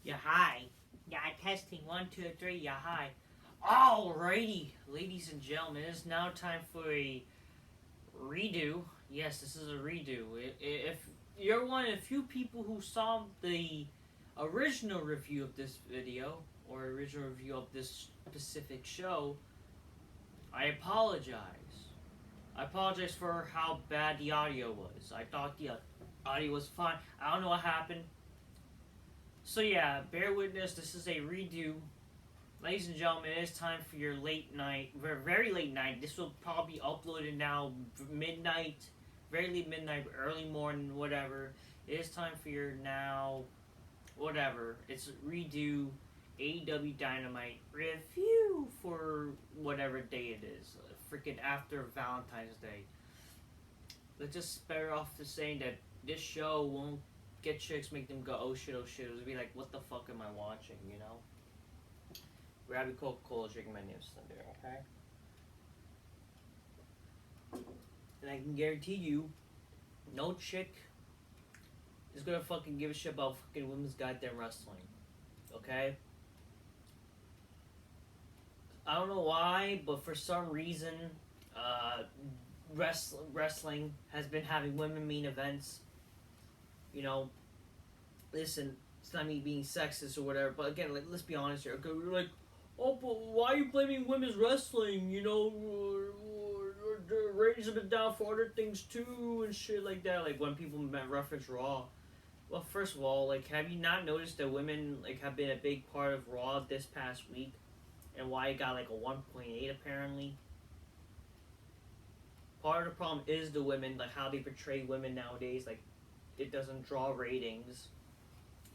Yeah, hi. Yeah, testing 1, 2, 3. Yeah, hi. Alrighty, ladies and gentlemen, it is now time for a redo. Yes, this is a redo. If you're one of the few people who saw the original review of this video or original review of this specific show, I apologize. I apologize for how bad the audio was. I thought the audio was fine. I don't know what happened. So yeah, bear witness. This is a redo. Ladies and gentlemen, it is time for your late night, very late night. This will probably be uploaded now, midnight, very late midnight, early morning, whatever. It is time for your now, whatever. It's redo AEW Dynamite review for whatever day it is. Freaking after Valentine's Day. Let's just spare off to saying that this show won't get chicks, make them go, oh shit, oh shit. It'll be like, what the fuck am I watching, you know? Grab a Coca-Cola, drinking my nips there, okay? And I can guarantee you, no chick is gonna fucking give a shit about fucking women's goddamn wrestling, okay? I don't know why, but for some reason, wrestling has been having women main events. You know, listen, it's not me being sexist or whatever, but again, like, let's be honest here. Okay, we're like, oh, but why are you blaming women's wrestling? You know, the ratings have been down for other things too and shit like that. Like when people reference Raw. Well, first of all, like, have you not noticed that women like have been a big part of Raw this past week, and why it got like a 1.8 apparently? Part of the problem is the women, like how they portray women nowadays. Like, it doesn't draw ratings.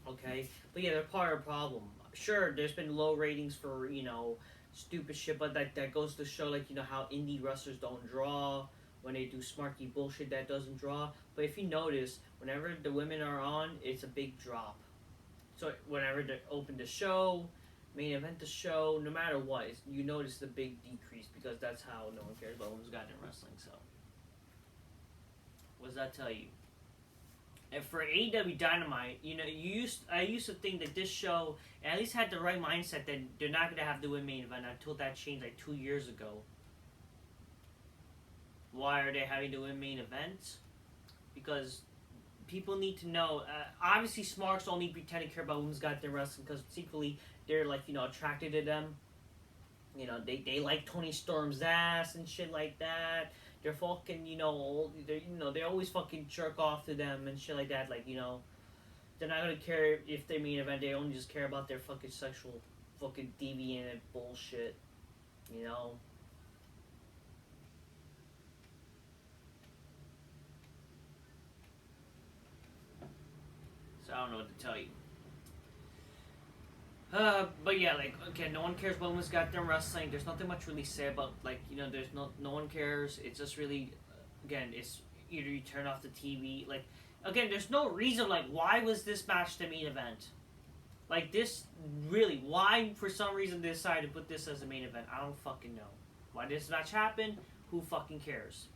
Okay, but yeah, they're part of the problem. Sure, there's been low ratings for, you know, stupid shit, but that goes to show, like, you know, how indie wrestlers don't draw. When they do smarky bullshit, that doesn't draw. But if you notice, whenever the women are on, it's a big drop. So whenever they open the show, main event the show, no matter what, you notice the big decrease, because that's how no one cares about women's goddamn wrestling. So what does that tell you? And for AEW Dynamite, you know, I used to think that this show at least had the right mindset that they're not gonna have the women main event until that changed like 2 years ago. Why are they having the women main event? Because people need to know. Obviously, smarks only pretend to care about women's goddamn wrestling because secretly they're like, you know, attracted to them. You know, they like Tony Storm's ass and shit like that. They're fucking, they always fucking jerk off to them and shit like that. Like, you know, they're not gonna care if they main event. They only just care about their fucking sexual, fucking deviant bullshit. You know. So I don't know what to tell you. But yeah, like, okay, no one cares about women's goddamn wrestling. There's nothing much really say about, like, you know, there's no one cares. It's just really, again, it's either you turn off the TV, like, again, there's no reason, like, why was this match the main event? Like, this, really, why, for some reason, they decided to put this as the main event? I don't fucking know. Why this match happened? Who fucking cares?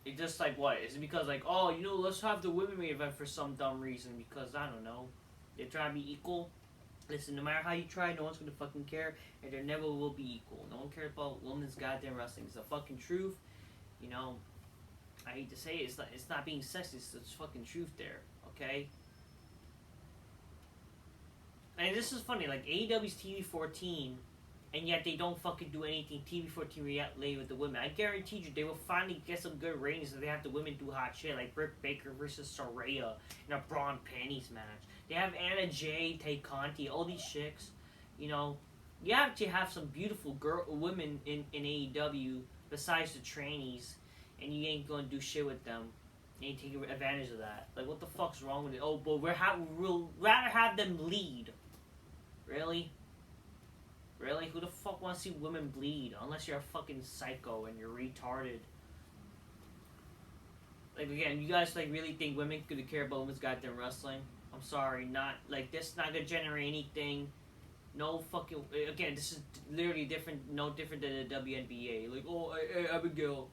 It's just like, what? Is it because, like, oh, you know, let's have the women main event for some dumb reason? Because, I don't know, they're trying to be equal? Listen, no matter how you try, no one's gonna fucking care, and there never will be equal. No one cares about women's goddamn wrestling. It's the fucking truth. You know, I hate to say it, it's not being sexist, it's fucking truth there, okay? And this is funny, like, AEW's TV 14, and yet they don't fucking do anything TV 14 relay with the women. I guarantee you they will finally get some good ratings if they have the women do hot shit, like Britt Baker versus Saraya in a bra and panties match. They have Anna Jay, Tay Conti, all these chicks. You know, you have to have some beautiful women in AEW besides the trainees, and you ain't gonna do shit with them. You ain't taking advantage of that. Like, what the fuck's wrong with it? Oh, but we'll rather have them lead. Really? Really? Who the fuck wants to see women bleed? Unless you're a fucking psycho and you're retarded. Like, again, you guys, like, really think women could care about women's goddamn wrestling? I'm sorry, not, like, this not gonna generate anything. No fucking, again, this is literally different, no different than the WNBA. Like, oh, hey, Abigail.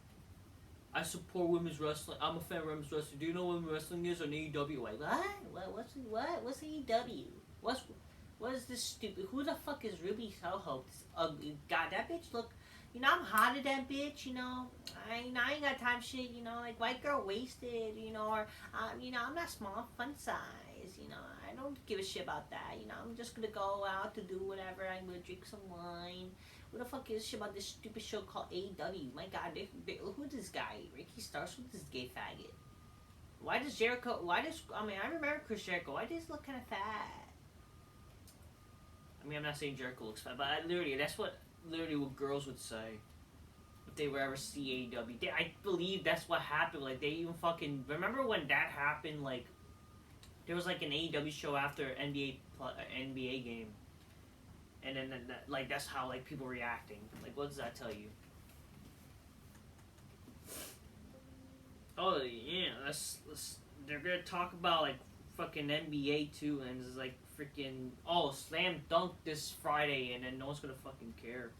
I support women's wrestling. I'm a fan of women's wrestling. Do you know what women's wrestling is on AEW? Like, what? What's AEW? What is this stupid? Who the fuck is Ruby Soho? This ugly god. That bitch look. You know, I'm hot at that bitch. You know, I ain't got time shit. You know, like white girl wasted. You know, or I'm not small, fun size. You know, I don't give a shit about that. You know, I'm just gonna go out to do whatever. I'm gonna drink some wine. What the fuck is shit about this stupid show called AEW? My god, who's this guy? Ricky Starks with this gay faggot. Why does Jericho? I remember Chris Jericho. Why does he look kind of fat? I mean, I'm not saying Jericho looks fat, but that's what girls would say if they were ever see AEW. I believe that's what happened. Like, they even fucking remember when that happened. Like, there was like an AEW show after NBA game. And then, like, that's how, like, people reacting. Like, what does that tell you? Oh, yeah, they're gonna talk about, like, fucking NBA, too, and it's, like, freaking, slam dunk this Friday, and then no one's gonna fucking care.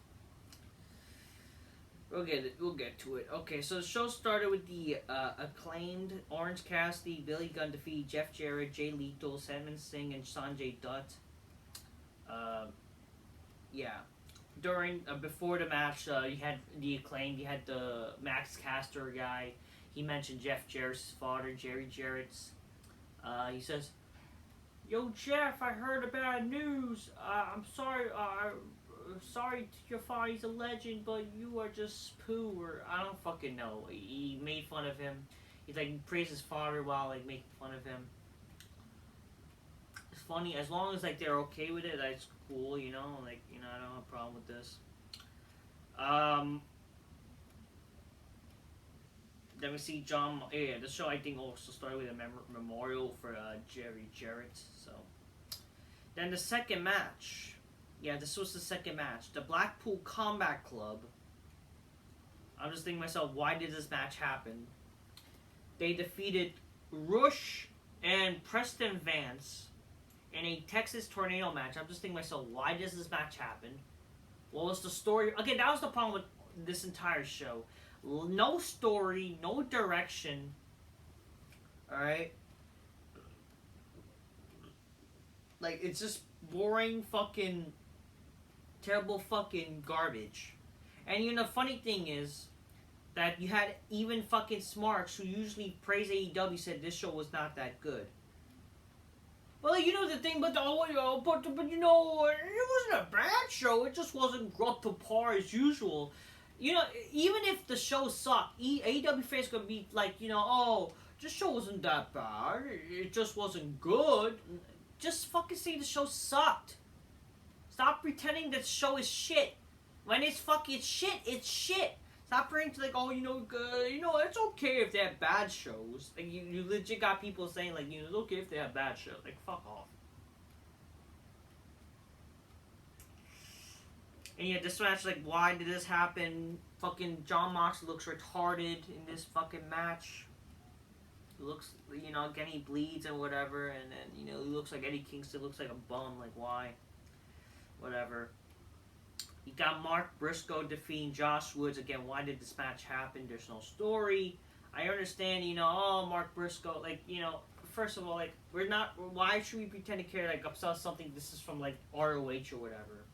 We'll get to it. Okay, so the show started with the, acclaimed Orange Cassidy, Billy Gunn defeat Jeff Jarrett, Jay Lethal, Simon Singh, and Sanjay Dutt. Yeah. Before the match, you had the acclaimed, you had the Max Caster guy. He mentioned Jeff Jarrett's father, Jerry Jarrett's. He says, "Yo, Jeff, I heard the bad news. I'm sorry. Sorry, your father, he's a legend, but you are just poo." Or I don't fucking know. He made fun of him. He like praised his father while like making fun of him. It's funny as long as like they're okay with it. That's cool, you know. Like, you know, I don't have a problem with this. Then we see John. Yeah, the show I think also started with a memorial for Jerry Jarrett. So then the second match. Yeah, this was the second match. The Blackpool Combat Club. I'm just thinking to myself, why did this match happen? They defeated Rush and Preston Vance in a Texas Tornado match. I'm just thinking to myself, why does this match happen? What was the story? Okay, that was the problem with this entire show. No story, no direction. Alright? Like, it's just boring fucking terrible fucking garbage. And you know, the funny thing is that you had even fucking Smarks, who usually praise AEW, said this show was not that good. Well, you know the thing, but you know, it wasn't a bad show. It just wasn't up to par as usual. You know, even if the show sucked, AEW fans gonna be like, you know, oh, this show wasn't that bad. It just wasn't good. Just fucking say the show sucked. Stop pretending that the show is shit. When it's fucking shit, it's shit. Stop pretending to like, oh, you know, it's okay if they have bad shows. Like, you legit got people saying like, you know, it's okay if they have bad shows. Like, fuck off. And yeah, this match, like, why did this happen? Fucking John Moxley looks retarded in this fucking match. He looks, you know, again, he bleeds and whatever, and then, you know, he looks like Eddie Kingston, looks like a bum, like, why? Whatever. You got Mark Briscoe defeating Josh Woods. Again, why did this match happen? There's no story. I understand, you know, oh, Mark Briscoe, like, you know, first of all, like, why should we pretend to care, like, about something this is from, like, ROH or whatever?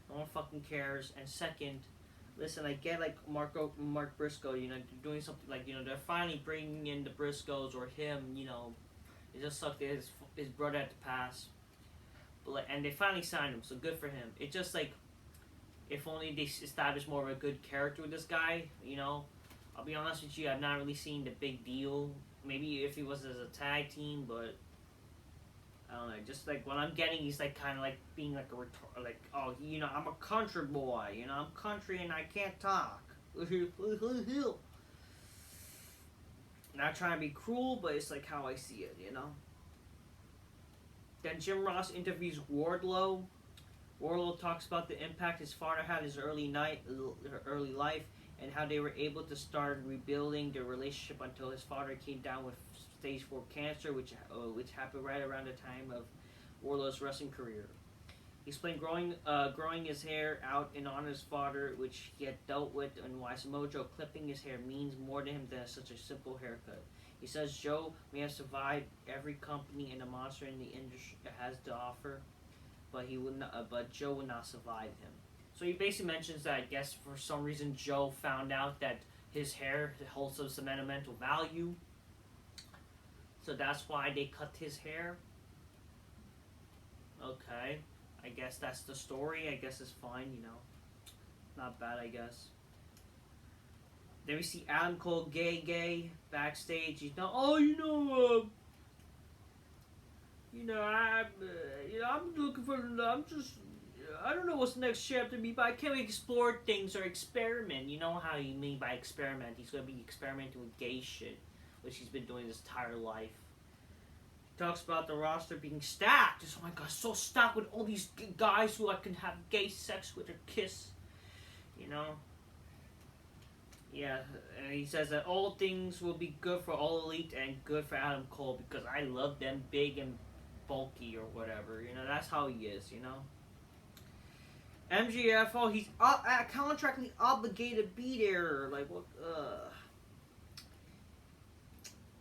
No one fucking cares. And second, listen, I get, like, Mark Briscoe, you know, doing something, like, you know, they're finally bringing in the Briscoes or him, you know. It just sucked that his brother had to pass. But, like, and they finally signed him, so good for him. It just, like, if only they established more of a good character with this guy, you know. I'll be honest with you, I've not really seen the big deal. Maybe if he was as a tag team, but I don't know. Just like what I'm getting, he's like kind of like being like a like, oh, you know, I'm a country boy, you know, I'm country and I can't talk. Not trying to be cruel, but it's like how I see it, you know. Then Jim Ross interviews Wardlow. Wardlow talks about the impact his father had in his early life, and how they were able to start rebuilding their relationship until his father came down with stage 4 cancer, which happened right around the time of Wardlow's wrestling career. He explained growing his hair out in honor of his father, which he had dealt with, and why Samoa Joe clipping his hair means more to him than such a simple haircut. He says Joe may have survived every company and a monster in the industry has to offer, but he would not. But Joe would not survive him. So he basically mentions that I guess for some reason Joe found out that his hair holds some sentimental value, so that's why they cut his hair. Okay, I guess that's the story. I guess it's fine, you know. Not bad, I guess. Then we see Adam Cole gay backstage. He's not. Oh, I'm looking for. I'm just. I don't know what's the next chapter be, but I can't explore things or experiment. You know how you mean by experiment? He's gonna be experimenting with gay shit, which he's been doing his entire life. He talks about the roster being stacked. Just, oh my god, so stacked with all these guys who I can have gay sex with or kiss. You know. Yeah, and he says that all things will be good for All Elite and good for Adam Cole because I love them big and bulky or whatever. You know, that's how he is, you know. MJF, oh, he's contractually obligated to be there. Like, what?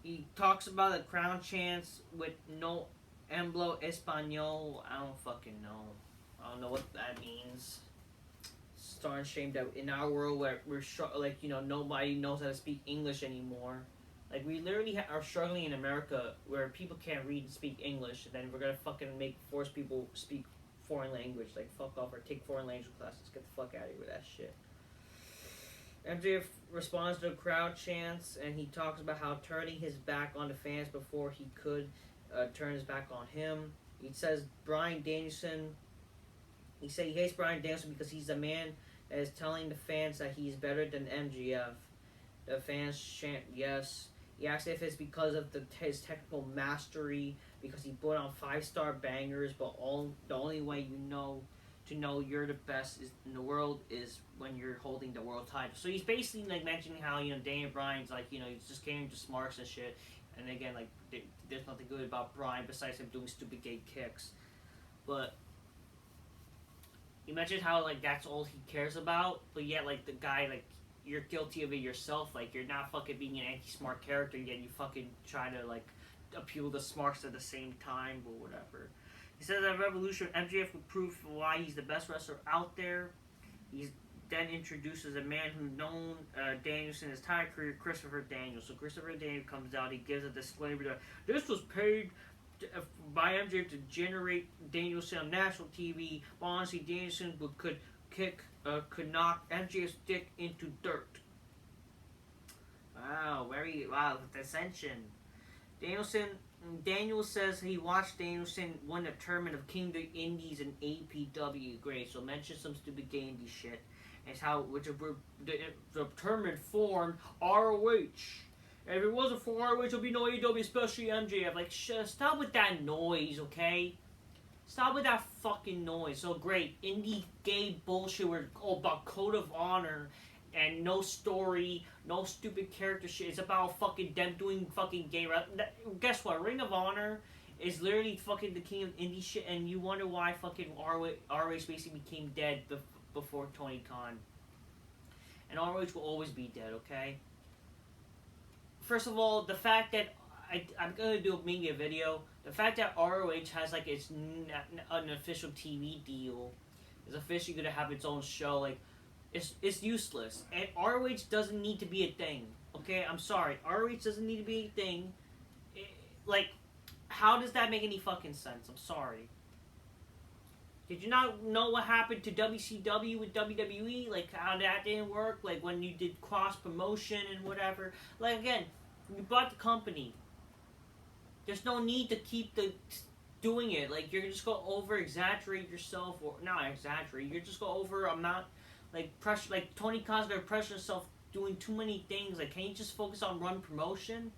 He talks about a crown chance with no emblo español. I don't fucking know. I don't know what that means. Starting shame that in our world where we're nobody knows how to speak English anymore. Like, we literally are struggling in America where people can't read and speak English, and then we're gonna fucking force people speak foreign language. Like, fuck off or take foreign language classes. Get the fuck out of here with that shit. MJF responds to a crowd chants, and he talks about how turning his back on the fans before he could turn his back on him. He says Bryan Danielson. He said he hates Bryan Danielson because he's the man that is telling the fans that he's better than MJF. The fans chant yes. He asks if it's because of his technical mastery, because he put on 5-star bangers, but the only way you know to know you're the best in the world is when you're holding the world title. So he's basically like mentioning how Daniel Bryan's like he's just catering to smarts and shit, and again like there's nothing good about Bryan besides him doing stupid gay kicks, but he mentioned how like that's all he cares about, but yet like the guy like you're guilty of it yourself, like you're not fucking being an anti-smart character yet you fucking try to like appeal to smarts at the same time or whatever. He says that Revolution MJF would prove why he's the best wrestler out there. He then introduces a man who's known Danielson his entire career, Christopher Daniels. So Christopher Daniels comes out, he gives a disclaimer that this was paid by MJF to generate Danielson on national TV, but honestly Danielson could knock MJF's dick into dirt. Wow, dissension. Daniel says he watched Danielson win a tournament of King of the Indies in APW. Great, so mention some stupid gay indie shit. It's how the tournament formed ROH. If it wasn't for ROH, there'd be no AEW, especially MJF. Like, stop with that noise, okay? Stop with that fucking noise. So great, indie gay bullshit where all about code of honor and no story, no stupid character shit. It's about fucking them doing fucking gay rap. Guess what? Ring of Honor is literally fucking the king of indie shit, and you wonder why fucking ROH basically became dead before Tony Khan. And ROH will always be dead, okay? First of all, the fact that I'm gonna do a media video. The fact that ROH has like an official TV deal is officially gonna have its own show. Like, it's useless, and ROH doesn't need to be a thing. Okay, I'm sorry, ROH doesn't need to be a thing. Like, how does that make any fucking sense? I'm sorry. Did you not know what happened to WCW with WWE? Like, how that didn't work? Like, when you did cross promotion and whatever. Like, again, you bought the company. There's no need to keep doing it. Like, you're just gonna over exaggerate yourself, or not exaggerate. You're just gonna over amount, like pressure. Like Tony Khan's gonna pressure himself doing too many things. Like, can you just focus on run promotion?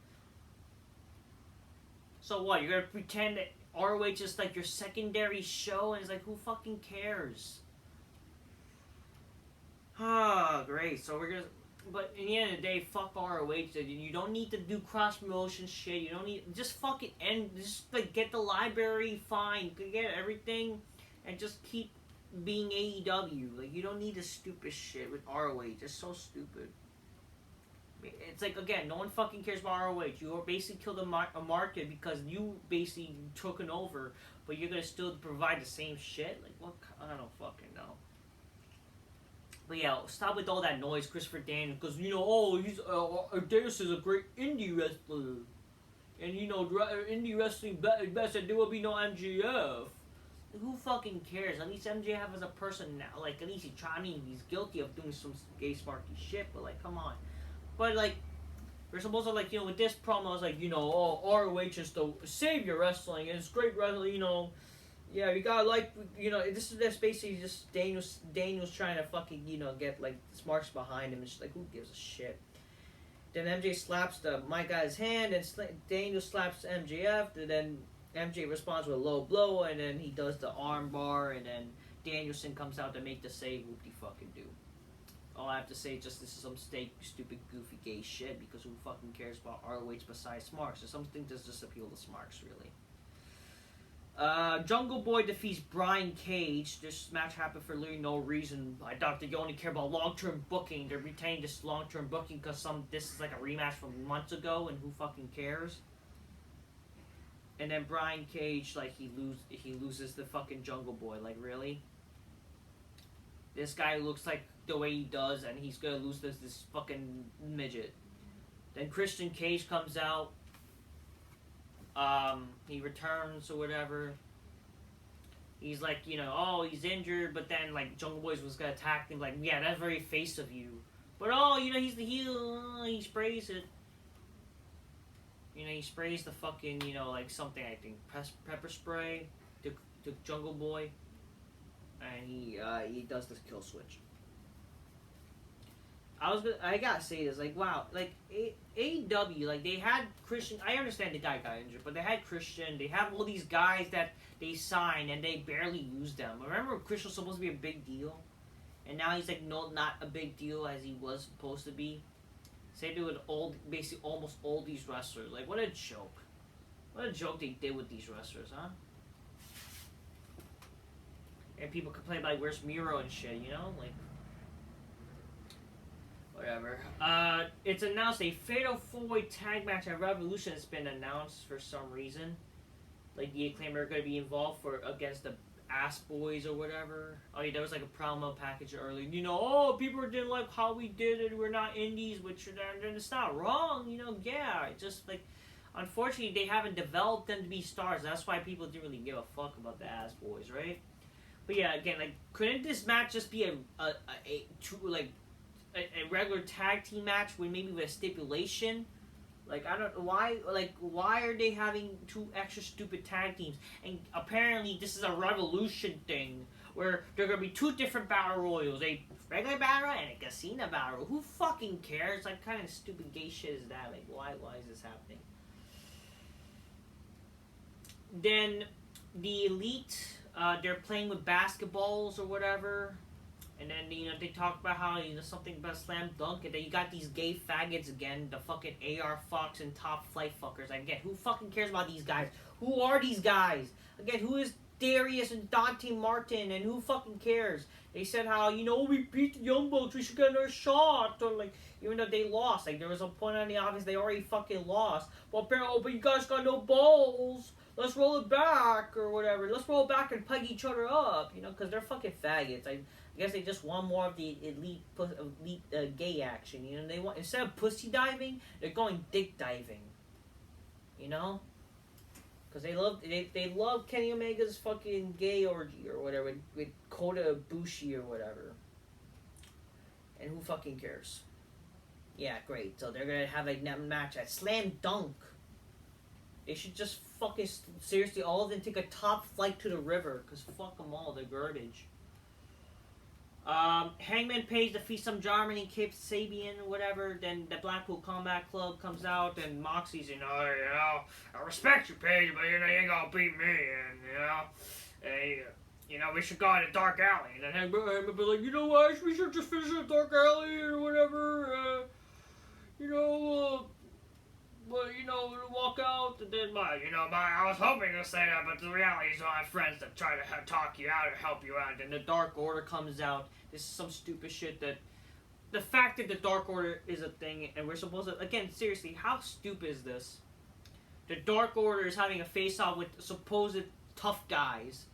So what? You're gonna pretend that ROH is like your secondary show, and it's like, who fucking cares? Ah, great. So we're gonna. But in the end of the day, fuck ROH. You don't need to do cross promotion shit. You don't need just fucking end. Just like get the library fine. Get everything. and just keep being AEW. Like, you don't need this stupid shit with ROH. It's so stupid. It's like, again, no one fucking cares about ROH. You basically killed a market because you basically took it over, but you're gonna still provide the same shit? Like, what? I don't fucking know. But yeah, stop with all that noise, Christopher Daniels, because, you know, oh, he's, Daniels is a great indie wrestler. And, you know, indie wrestling best, and there will be no MJF. Who fucking cares? At least MJF is a person now. Like, at least he's guilty of doing some gay sparky shit, but, like, come on. But, like, we're supposed to, like, you know, with this promo, I was like, you know, oh, ROH is the savior wrestling, and it's great wrestling, you know. Yeah, you gotta, like, you know, this is basically just Daniel's trying to fucking, you know, get, like, Smarks behind him, and just, like, who gives a shit? Then MJ slaps the mic out of his hand, and Daniel slaps MJF, and then MJ responds with a low blow, and then he does the arm bar, and then Danielson comes out to make the save, whoop-de-fucking do. All I have to say is just this is some stupid, goofy, gay shit, because who fucking cares about ROH besides Smarks? So something does just appeal to Smarks, really. Jungle Boy defeats Brian Cage. This match happened for literally no reason. I thought they only care about long-term booking. They're retaining this long-term booking because this is like a rematch from months ago, and who fucking cares? And then Brian Cage, like, he loses the fucking Jungle Boy. Like, really? This guy looks like the way he does, and he's gonna lose this fucking midget. Then Christian Cage comes out. He returns or whatever. He's like, you know, oh, he's injured, but then, like, Jungle Boy was gonna attack him. Like, yeah, that's very face of you. But, oh, you know, he's the heel. He sprays it. You know, he sprays the fucking, you know, like, something, I think, pepper spray to Jungle Boy. And he does this kill switch. I gotta say this, like, wow, like, AEW, like, they had Christian, I understand the guy got injured, but they had Christian, they have all these guys that they signed, and they barely used them. Remember, Christian was supposed to be a big deal, and now he's, like, no, not a big deal as he was supposed to be. Same thing with basically almost all these wrestlers. Like, what a joke. What a joke they did with these wrestlers, huh? And people complain about, like, where's Miro and shit, you know? Like, whatever. It's announced a Fatal 4-Way Tag Match at Revolution has been announced for some reason. Like, the Acclaimed are going to be involved against the Ass Boys or whatever. Oh, yeah, there was, like, a promo package earlier. You know, oh, people didn't like how we did it. We're not indies, which it's not wrong, you know? Yeah, it's just, like, unfortunately, they haven't developed them to be stars. That's why people didn't really give a fuck about the Ass Boys, right? But yeah, again, like, couldn't this match just be a regular tag team match with maybe with a stipulation? Like, I don't why are they having two extra stupid tag teams? And apparently this is a Revolution thing where there are gonna be two different battle royals, a regular battle and a casino battle royal. Who fucking cares? Like, kind of stupid gay shit is that? Like, why is this happening? Then the Elite, they're playing with basketballs or whatever. And then, you know, they talk about how, you know, something about slam dunk, and then you got these gay faggots again, the fucking AR Fox and Top Flight fuckers. Again, who fucking cares about these guys? Who are these guys? Again, who is Darius and Dante Martin, and who fucking cares? They said how, you know, we beat the Young Bucks, we should get another shot, or like, even though they lost, like, there was a point on the office they already fucking lost. Well, apparently, oh, but you guys got no balls. Let's roll it back, or whatever. Let's roll it back and peg each other up, you know, because they're fucking faggots. I guess they just want more of the elite gay action, you know. They want, instead of pussy diving, they're going dick diving, you know, because they love Kenny Omega's fucking gay orgy or whatever with Kota Ibushi or whatever, and who fucking cares? Yeah, great. So they're gonna have a match at Slam Dunk. They should just fucking seriously all of them take a top flight to the river, because fuck them all, they're garbage. Hangman Page defeats some Germany, Kip Sabian, whatever. Then the Blackpool Combat Club comes out, and Moxie's, you know, I respect you, Page, but you know, you ain't gonna beat me, and you know, we should go in a dark alley. And then Hangman would be like, you know what, we should just finish in a dark alley or whatever, but you know, walk out hope that I was hoping to say that, but the reality is my friends that try to talk you out or help you out. And the Dark Order comes out. This is some stupid shit that... The fact that the Dark Order is a thing, and we're supposed to... Again, seriously, how stupid is this? The Dark Order is having a face-off with supposed tough guys.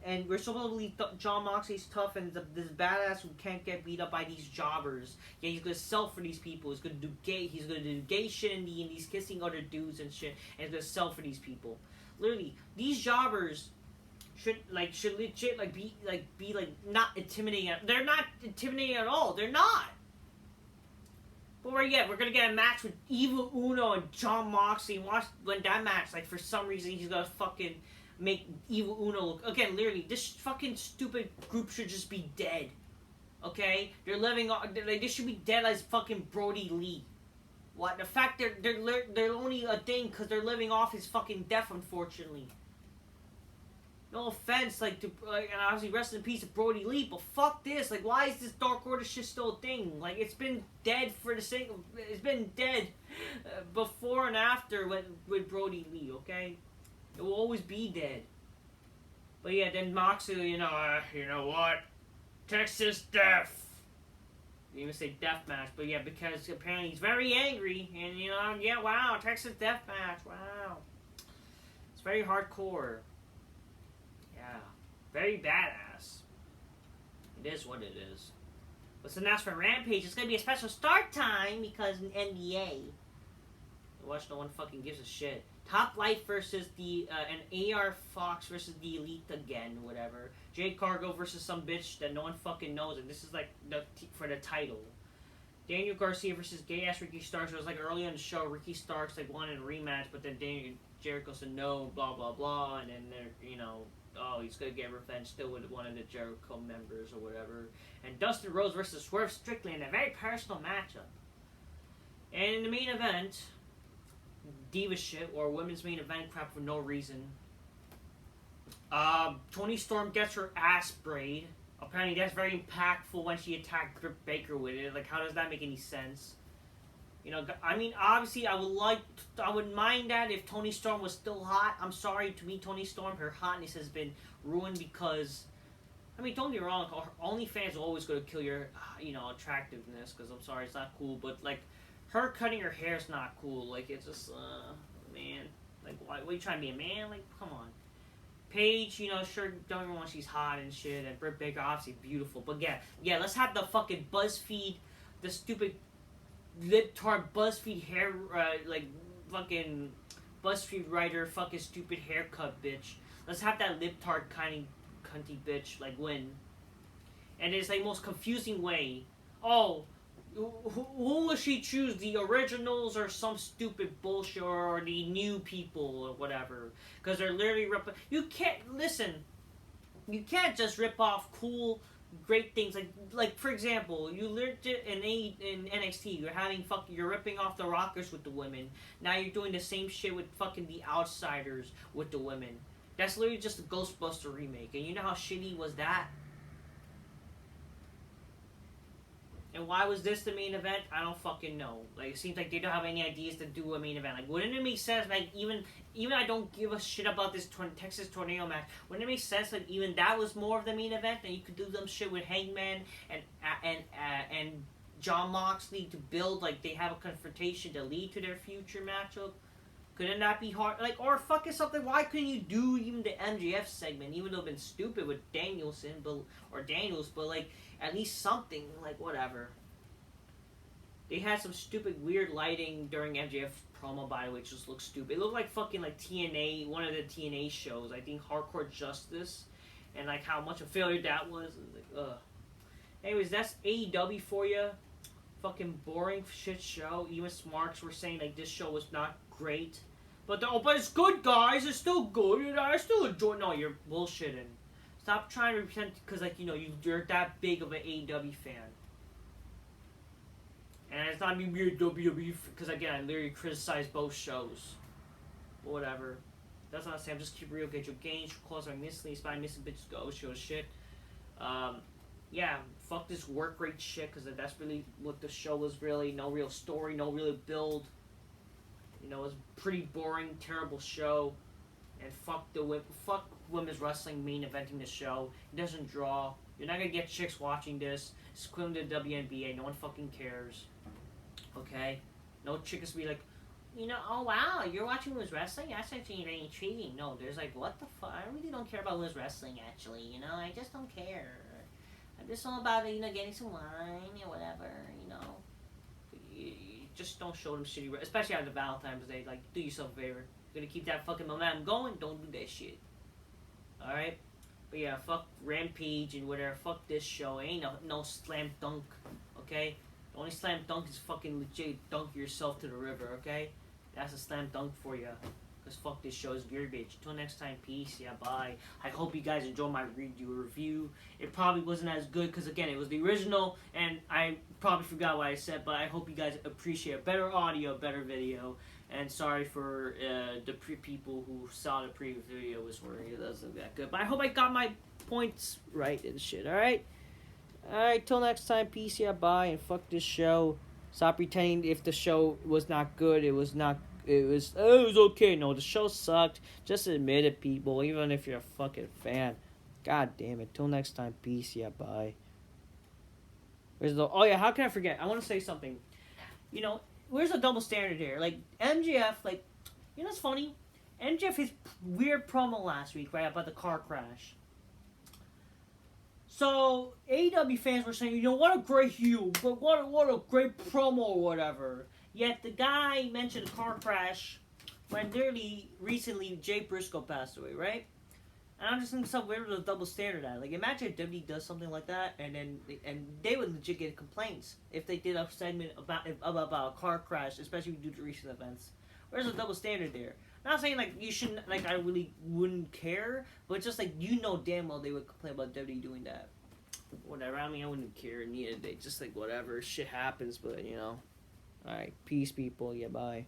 And we're supposed to believe John Moxley's tough and this badass who can't get beat up by these jobbers. Yeah, he's gonna sell for these people. He's gonna do gay shit in the indies, kissing other dudes and shit, and he's gonna sell for these people. Literally, these jobbers should legit be not intimidating. They're not intimidating at all. They're not. But we're gonna get a match with Evil Uno and John Moxley. And watch when that match, for some reason he's gonna fucking make Evil Uno look... Again, literally, this fucking stupid group should just be dead. Okay? They're living on... They should be dead as fucking Brody Lee. What? The fact they're only a thing because they're living off his fucking death, unfortunately. No offense, and obviously rest in peace to Brody Lee, but fuck this. Why is this Dark Order shit still a thing? It's been dead for the sake of... It's been dead before and after with Brody Lee, okay? It will always be dead. But yeah, then Moxley, you know what? Texas Death. You even say death match, but yeah, because apparently he's very angry, and yeah, wow, Texas Death Match, wow. It's very hardcore. Yeah, very badass. It is what it is. What's the next for Rampage? It's gonna be a special start time because in NBA. Watch, no one fucking gives a shit. Top Life versus an AR Fox versus the Elite again, whatever. Jade Cargo versus some bitch that no one fucking knows, and this is for the title. Daniel Garcia versus gay ass Ricky Starks. It was early on the show, Ricky Starks wanted a rematch, but then Jericho said no, blah blah blah, and then they're he's gonna get revenge still with one of the Jericho members or whatever. And Dustin Rhodes versus Swerve Strickland, a very personal matchup. And in the main event, diva shit or women's main event crap for no reason. Toni Storm gets her ass sprayed. Apparently that's very impactful when she attacked Britt Baker with it. How does that make any sense? Obviously I would mind that if Toni Storm was still hot. I'm sorry, to me Toni Storm, her hotness has been ruined because, don't get me wrong, OnlyFans will always go to kill your, attractiveness, because I'm sorry, it's not cool, but her cutting her hair is not cool. It's just, man. Why are you trying to be a man? Come on. Paige, sure, don't get me wrong, she's hot and shit, and Britt Baker, obviously beautiful. But yeah, let's have the fucking BuzzFeed, the stupid libtard BuzzFeed hair, fucking BuzzFeed writer, fucking stupid haircut bitch. Let's have that libtard cunty bitch, win. And it's most confusing way. Oh, who will she choose? The originals or some stupid bullshit or the new people or whatever? Because they're literally you can't listen. You can't just rip off cool, great things like for example, you learned it in NXT. You're ripping off the Rockers with the women. Now you're doing the same shit with fucking the Outsiders with the women. That's literally just a Ghostbuster remake, and you know how shitty was that? And why was this the main event? I don't fucking know. It seems like they don't have any ideas to do a main event. Wouldn't it make sense? Even I don't give a shit about this Texas Tornado match. Wouldn't it make sense even that was more of the main event, and you could do some shit with Hangman and John Moxley to build they have a confrontation to lead to their future matchup? Couldn't that be hard? Or fucking something. Why couldn't you do even the MJF segment, even though it's been stupid with Daniels, but at least something, whatever. They had some stupid weird lighting during MJF promo, by the way, which just looked stupid. It looked like fucking TNA, one of the TNA shows. I think Hardcore Justice, and how much a failure that was. Ugh. Anyways, that's AEW for you. Fucking boring shit show. Even Smarks were saying this show was not great. But it's good, guys. It's still good. And I still enjoy. No, you're bullshitting. Stop trying to pretend because you're that big of an AEW fan. And it's not me being WWE because again I literally criticize both shows. Whatever. That's not saying. I'm just keep real. Get your gains. Calls are missing. Spy missing bitches go. Show shit. Yeah. Fuck this work rate shit because that's really what the show was really. No real story. No real build. You know, it was a pretty boring, terrible show. And fuck women's wrestling main eventing the show. It doesn't draw. You're not gonna get chicks watching this. It's equivalent to WNBA. No one fucking cares. Okay? No chick is be like, you know, oh wow, you're watching women's wrestling? That's actually very intriguing. No, there's like, what the fuck? I really don't care about women's wrestling, actually. You know, I just don't care. I'm just all about, you know, getting some wine or whatever, you know. You just don't show them shitty, especially on the Valentine's Day. Like, do yourself a favor. You're gonna keep that fucking momentum going, don't do that shit. Alright? But yeah, fuck Rampage and whatever. Fuck this show. Ain't no slam dunk, okay? The only slam dunk is fucking legit dunk yourself to the river, okay? That's a slam dunk for you. Because fuck this show is garbage. Until next time, peace. Yeah, bye. I hope you guys enjoyed my review. It probably wasn't as good because, again, it was the original. And I probably forgot what I said. But I hope you guys appreciate better audio, better video. And sorry for the people who saw the previous video was worried it wasn't that good. But I hope I got my points right and shit, alright? Alright, till next time, peace, yeah, bye, and fuck this show. Stop pretending if the show was not good, it was okay. No, the show sucked. Just admit it, people, even if you're a fucking fan. God damn it. Till next time, peace, yeah, bye. Oh yeah, how can I forget? I want to say something. You know, where's the double standard here? Like, MJF, like, you know what's funny? MJF, his weird promo last week, right, about the car crash. So, AEW fans were saying, you know, what a great heel, but what a great promo or whatever. Yet the guy mentioned a car crash when literally recently Jay Briscoe passed away, right? And I'm just thinking something weird with a double standard at. Like, imagine if WWE does something like that, and they would legit get complaints if they did a segment about a car crash, especially due to recent events. Where's the double standard there? Not saying like you shouldn't, like I really wouldn't care, but it's just like you know damn well they would complain about WWE doing that. Whatever. I mean, I wouldn't care neither. They just like whatever shit happens, but you know. All right, peace, people. Yeah, bye.